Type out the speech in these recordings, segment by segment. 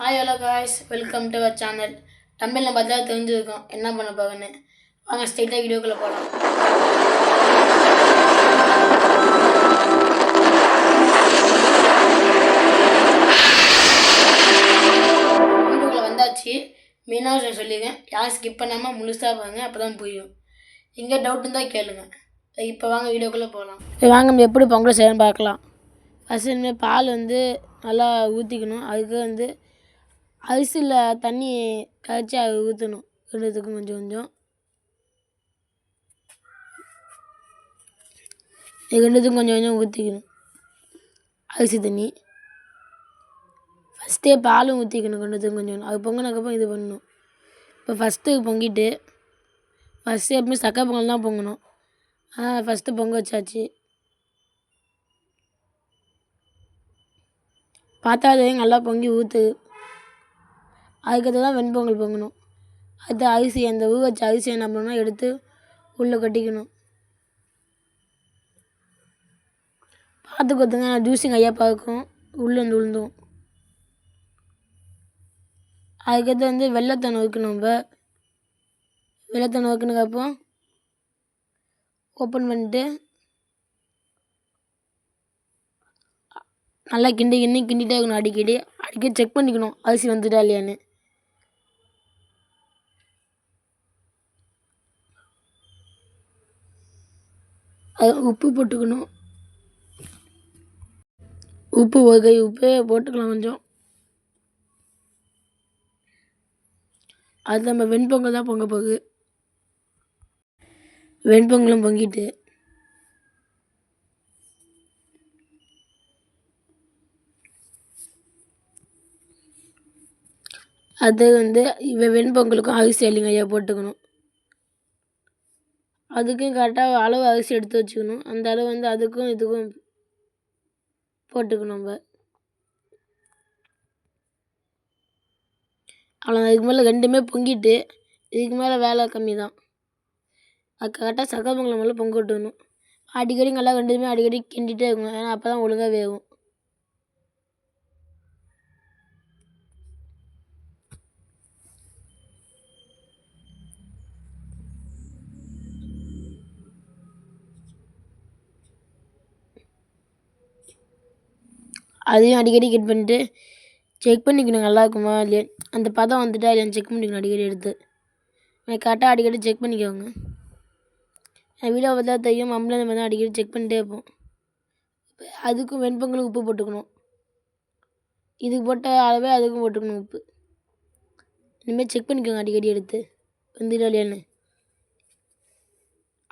Hi hello guys, welcome to our channel. தமிழில் பார்த்தா தெரிஞ்சுருக்கோம் என்ன பண்ண போகுன்னு. வாங்க ஸ்ட்ரெயிட்டாக வீடியோக்குள்ளே போகலாம். வீடியோக்குள்ளே வந்தாச்சு. மெயினாக சொல்லிடுங்க, யாரும் ஸ்கிப் பண்ணாமல் முழுசாக பாருங்க, அப்போ தான் புரியும். எங்கே டவுட் இருந்தால் கேளுங்க. இப்போ வாங்க வீடியோக்குள்ளே போகலாம். வாங்க நம்ம எப்படி பொங்கல் செய்யணும்னு பார்க்கலாம். ஃபஸ்ட்டு பால் நல்லா ஊற்றிக்கணும். அதுக்கு அரிசியில் தண்ணி கரைச்சி அதை ஊற்றணும். ரெண்டுத்துக்கும் கொஞ்சம் கொஞ்சம் ரெண்டுத்துக்கும் கொஞ்சம் கொஞ்சம் ஊற்றிக்கணும். அரிசி தண்ணி ஃபஸ்ட்டே பாலும் ஊற்றிக்கணும். ரெண்டுத்துக்கும் கொஞ்சம் அது பொங்கினதுக்கப்புறம் இது பண்ணணும். இப்போ ஃபஸ்ட்டு பொங்கிட்டு ஃபஸ்ட்டு எப்பவுமே சக்கரை பொங்கல் தான் பொங்கணும். ஃபஸ்ட்டு பொங்க வச்சாச்சு. பார்த்தா நல்லா பொங்கி ஊற்று. அதுக்கடுத்து தான் வெண்பொங்கல் பொங்கணும். அடுத்து அரிசி அந்த ஊற வச்ச அரிசி என்ன பண்ணணும், எடுத்து உள்ளே கட்டிக்கணும். பார்த்து கொத்துங்க, ஜூஸிங் ஐயா பார்க்கும் உள்ளே உளுந்தும். அதுக்கடுத்து வெள்ளத்தை நொறுக்கணும். நம்ம வெள்ளத்தை நொறுக்கினதுக்கப்புறம் ஓப்பன் பண்ணிட்டு நல்லா கிண்டிகிட்டே இருக்கணும். அடிக்கடி செக் பண்ணிக்கணும் அரிசி வந்துட்டா இல்லையான்னு. அது உப்பு போட்டுக்கணும். உப்பு ஒரு கை உப்பு போட்டுக்கலாம் கொஞ்சம். அது நம்ம வெண்பொங்கல் தான் பொங்க போகுது. வெண்பொங்கலும் பொங்கிட்டு அது வெண்பொங்கலுக்கும் அரிசி இல்லைங்க ஐயா போட்டுக்கணும். அதுக்கும் கரெக்டாக அளவு அரிசி எடுத்து வச்சுக்கணும். அந்த அளவு அதுக்கும் இதுக்கும் போட்டுக்கணும். நம்ம அவ்வளோ. இதுக்கு மேலே ரெண்டுமே பொங்கிட்டு இதுக்கு மேலே வேலை கம்மி தான். அது கரெக்டாக சக்கரை பொங்கல் மேலே பொங்க விட்டுக்கணும். அடிக்கடி நல்லா ரெண்டுமே அடிக்கடி கிண்டிகிட்டே இருக்கணும். ஏன்னா அப்போ தான் ஒழுங்காக வேகும். அதையும் அடிக்கடி கட் பண்ணிட்டு செக் பண்ணிக்கணும் நல்லா இருக்குமா இல்லையா, அந்த பதம் வந்துட்டா இல்லையான்னு செக் பண்ணிக்கணும் அடிக்கடி எடுத்து. கரெக்டாக அடிக்கடி செக் பண்ணிக்கோங்க. என் வீடியோ பார்த்தா தெரியும், நம்மளும் இந்த மாதிரி அடிக்கடி செக் பண்ணிட்டே இருப்போம். அதுக்கும் வெண்பொங்கலுக்கு உப்பு போட்டுக்கணும். இதுக்கு போட்ட அளவே அதுக்கும் போட்டுக்கணும் உப்பு. இனிமேல் செக் பண்ணிக்கோங்க அடிக்கடி எடுத்து வந்துட்டா இல்லையான்னு.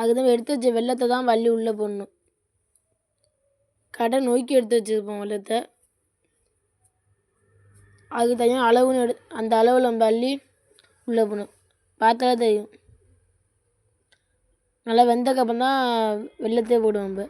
அதுதான் எடுத்து வச்ச வெள்ளத்தை தான் வள்ளி உள்ளே போடணும். கடை நோக்கி எடுத்து வச்சுருப்போம் வெள்ளத்தை. அதுக்கு தனியாக அளவுன்னு அந்த அளவில் நம்ம அள்ளி உள்ளே போகணும். பார்த்தாலே தெரியும். நல்லா வெந்தக்கப்புறம் தான் வெள்ளத்தையே போடுவோம். நம்ம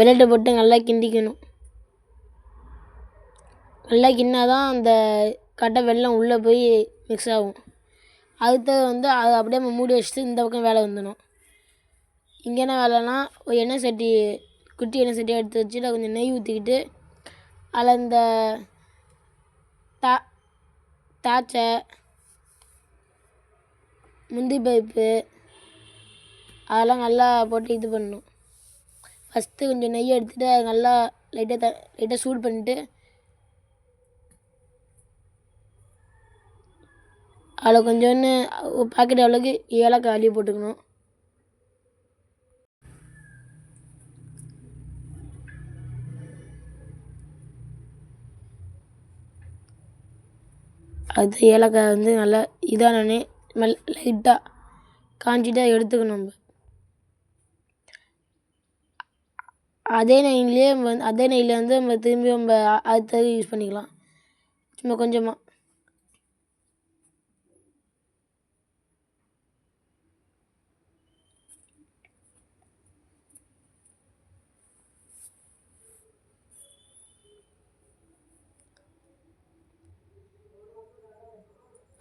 வெள்ளத்தை போட்டு நல்லா கிண்டிக்கணும். நல்லா கிண்ணாதான் அந்த கட்டை வெல்லம் உள்ளே போய் மிக்ஸ் ஆகும். அடுத்தது அது அப்படியே நம்ம மூடி வச்சுட்டு இந்த பக்கம் வேலை வந்துடும். இங்கே என்ன வேலைன்னா, ஒரு எண்ணெய் சட்டி, குட்டி எண்ணெய் சட்டியை எடுத்து வச்சுட்டு கொஞ்சம் நெய் ஊற்றிக்கிட்டு அதில் இந்த தாச்சை, முந்திரி பருப்பு அதெல்லாம் நல்லா போட்டு இது பண்ணணும். ஃபஸ்ட்டு கொஞ்சம் நெய் எடுத்துகிட்டு அது நல்லா லைட்டாக சூடு பண்ணிவிட்டு அதில் கொஞ்சோன்னு பாக்கெட் அளவுக்கு ஏலக்காய் அள்ளி போட்டுக்கணும். அது ஏலக்காய் நல்லா இதானே லைட்டாக காஞ்சிட்டு எடுத்துக்கணும். நம்ம அதே நெய்யில் நம்ம திரும்பி நம்ம அடுத்தது யூஸ் பண்ணிக்கலாம். சும்மா கொஞ்சமாக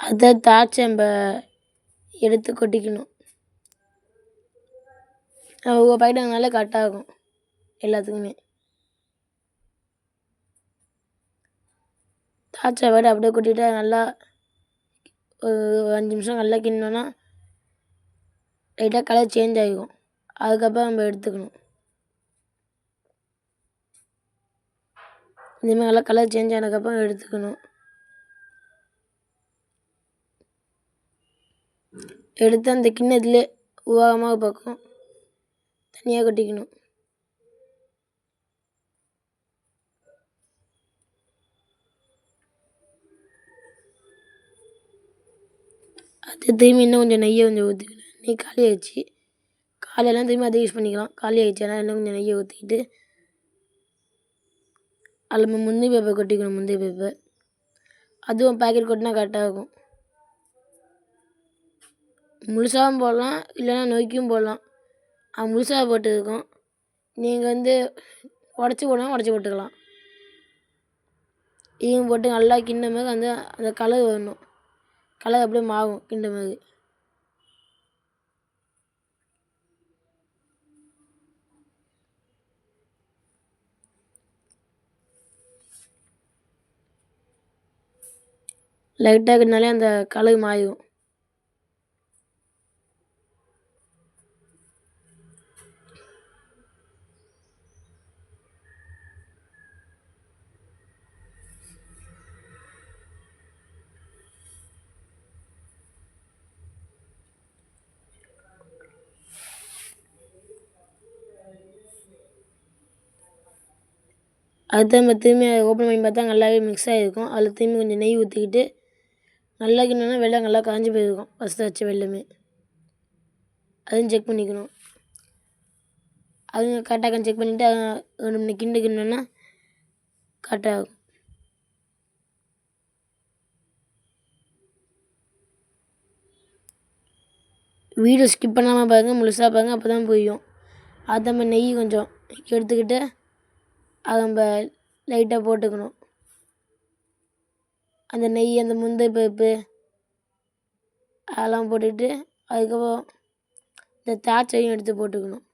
அதை தாய்ச்சி நம்ம எடுத்து கொட்டிக்கணும். ஒவ்வொரு பாக்கெட்டுனால கரெக்டாக இருக்கும் எல்லாத்துக்குமே. தாய்ச்சா பாக்கெட் அப்படியே கொட்டிட்டு நல்லா ஒரு 5 நிமிஷம் நல்லா கிண்டினோன்னா லைட்டாக கலர் சேஞ்ச் ஆகிடும். அதுக்கப்புறம் நம்ம எடுத்துக்கணும். இந்தமாதிரி நல்லா கலர் சேஞ்ச் ஆனதுக்கப்புறம் எடுத்துக்கணும். எடுத்து அந்த கிண்ணத்துலேயே ஓரமாக பக்கம் தனியாக கொட்டிக்கணும். அது திரும்பி இன்னும் கொஞ்சம் நெய்யை கொஞ்சம் ஊற்றிக்கணும். நெய் காலி ஆகிடுச்சு. காலையெல்லாம் திரும்பி அதை யூஸ் பண்ணிக்கலாம். காலி ஆகிடுச்சுன்னா இன்னும் கொஞ்சம் நெய்யை ஊற்றிக்கிட்டு அதில் முந்திரி பேப்பர் கொட்டிக்கணும். முந்திரி பேப்பர் அதுவும் பாக்கெட் கொட்டினா கரெக்டாக இருக்கும். முழுசாகவும் போடலாம், இல்லைன்னா நொய்க்கும் போடலாம். முழுசாக போட்டுருக்கோம். நீங்கள் உடச்சி போடலாம், உடச்சி போட்டுக்கலாம். இதையும் போட்டு நல்லா கிண்டும் போது அந்த கலர் வரணும். கலர் அப்படியே மாறும் கிண்டும் போது. லைட்டாக கிட்டினாலே அந்த கலர் மாறிடும். அடுத்து நம்ம திரும்பி ஓப்பன் பண்ணி பார்த்தா நல்லாவே மிக்ஸ் ஆகிருக்கும். அதில் திரும்பி கொஞ்சம் நெய் ஊற்றிக்கிட்டு நல்லா கிண்டினா வெள்ளம் நல்லா காஞ்சி போயிருக்கும். ஃபஸ்ட்டு வச்ச வெள்ளமே அதையும் செக் பண்ணிக்கணும். அதுவும் கரெக்டாக செக் பண்ணிவிட்டு அது நம்ம கிண்டுனா கரெக்டாக இருக்கும். வீடியோ ஸ்கிப் பண்ணாமல் பாருங்கள், முழுசாக பாருங்கள், அப்போ தான் புரியும். அது நம்ம நெய் கொஞ்சம் எடுத்துக்கிட்டு அதை நம்ம லைட்டாக போட்டுக்கணும். அந்த நெய், அந்த முந்திரி பருப்பு அதெல்லாம் போட்டுக்கிட்டு அதுக்கப்புறம் இந்த திராட்சையும் எடுத்து போட்டுக்கணும்.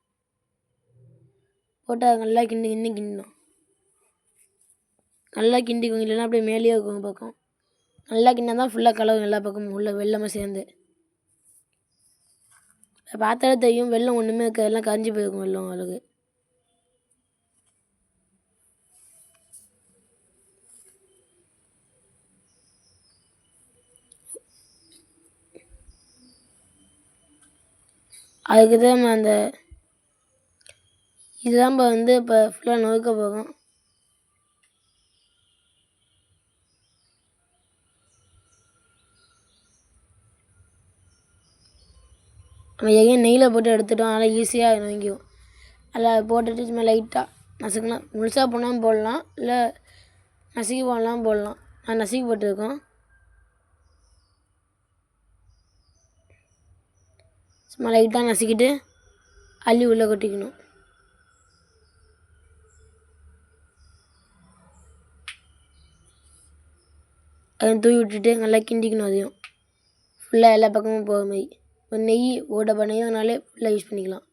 போட்டு அதை நல்லா கிண்டணும். நல்லா கிண்டிக்கோங்க, இல்லைன்னா அப்படியே மேலேயே இருக்கும் பக்கம். நல்லா கிண்டினா தான் ஃபுல்லாக கலவும் எல்லா பக்கமும் உள்ள வெள்ளமாக சேர்ந்து. பார்த்தாலே தெரியும் வெள்ளம் ஒன்றுமே இருக்காது, எல்லாம் கரைஞ்சி போயிருக்கும் வெள்ளம் அழகு. அதுக்கு தான் நம்ம இதுதான் இப்போ ஃபுல்லாக நொறுக்க போகும். நம்ம எங்கேயும் நெய்யில் போட்டு எடுத்துட்டோம், அதனால் ஈஸியாக நொங்கிக்கும். அதில் போட்டுட்டு சும்மா லைட்டாக நசுக்கலாம். முழுசாக போனாலும் போடலாம், இல்லை நசுக்கி போடலாம் போடலாம். நான் நசுக்கி போட்டிருக்கோம். சும்மா லைட்டாக நசுக்கிட்டு அள்ளி உள்ளே கொட்டிக்கணும். அதையும் தூவி விட்டுட்டு நல்லா கிண்டிக்கணும். அதையும் ஃபுல்லாக எல்லா பக்கமும் போகிற மாதிரி. ஒரு நெய் ஒரு டப்பா நெய்னாலே ஃபுல்லாக யூஸ் பண்ணிக்கலாம்.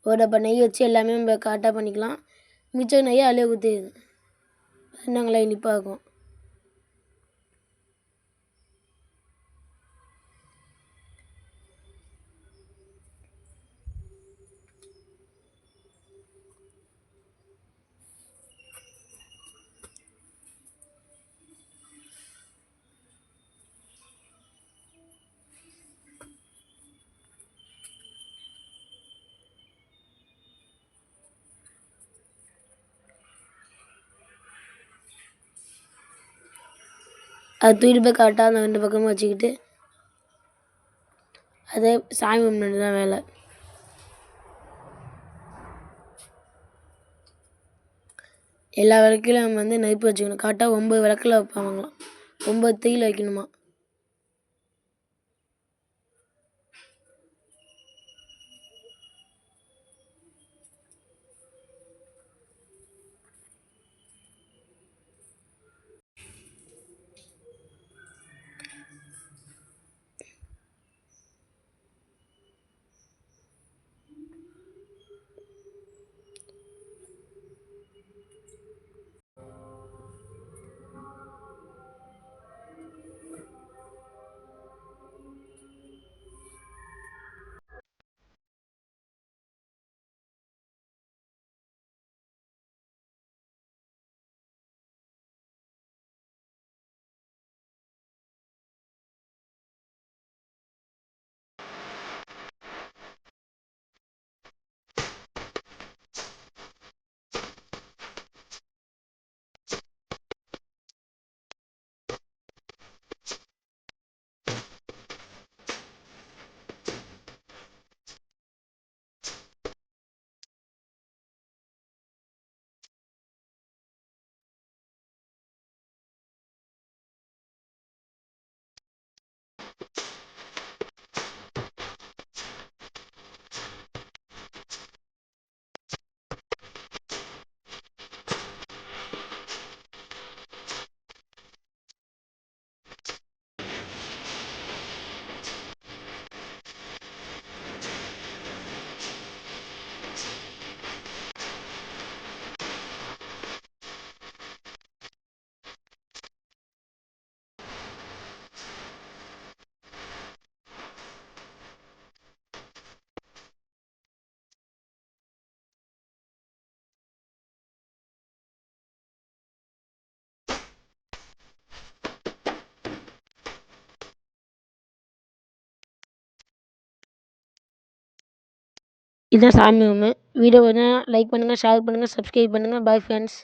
ஒரு டப்பா நெய் வச்சு எல்லாமே நம்ம கரெக்டாக பண்ணிக்கலாம். மிச்சம் நெய்யை அதிலே ஊற்றிடுங்க, இன்னும் நல்லா இனிப்பாக இருக்கும். அதை தூக்கிட்டு போய் கரெக்டாக அந்த 2 பக்கமும் வச்சுக்கிட்டு அதே சாமி கும்பிட்டு தான் வேலை. எல்லா விளக்கிலும் நம்ம நெருப்பு வச்சுக்கணும். கரெக்டாக 9 விளக்கில் வைப்பாங்களாம். 9 தீயில் வைக்கணுமா. இதுதான் சாமி ரூமு. வீடியோ வேணா லைக் பண்ணுங்கள், ஷேர் பண்ணுங்கள், சப்ஸ்கிரைப் பண்ணுங்கள். Bye friends.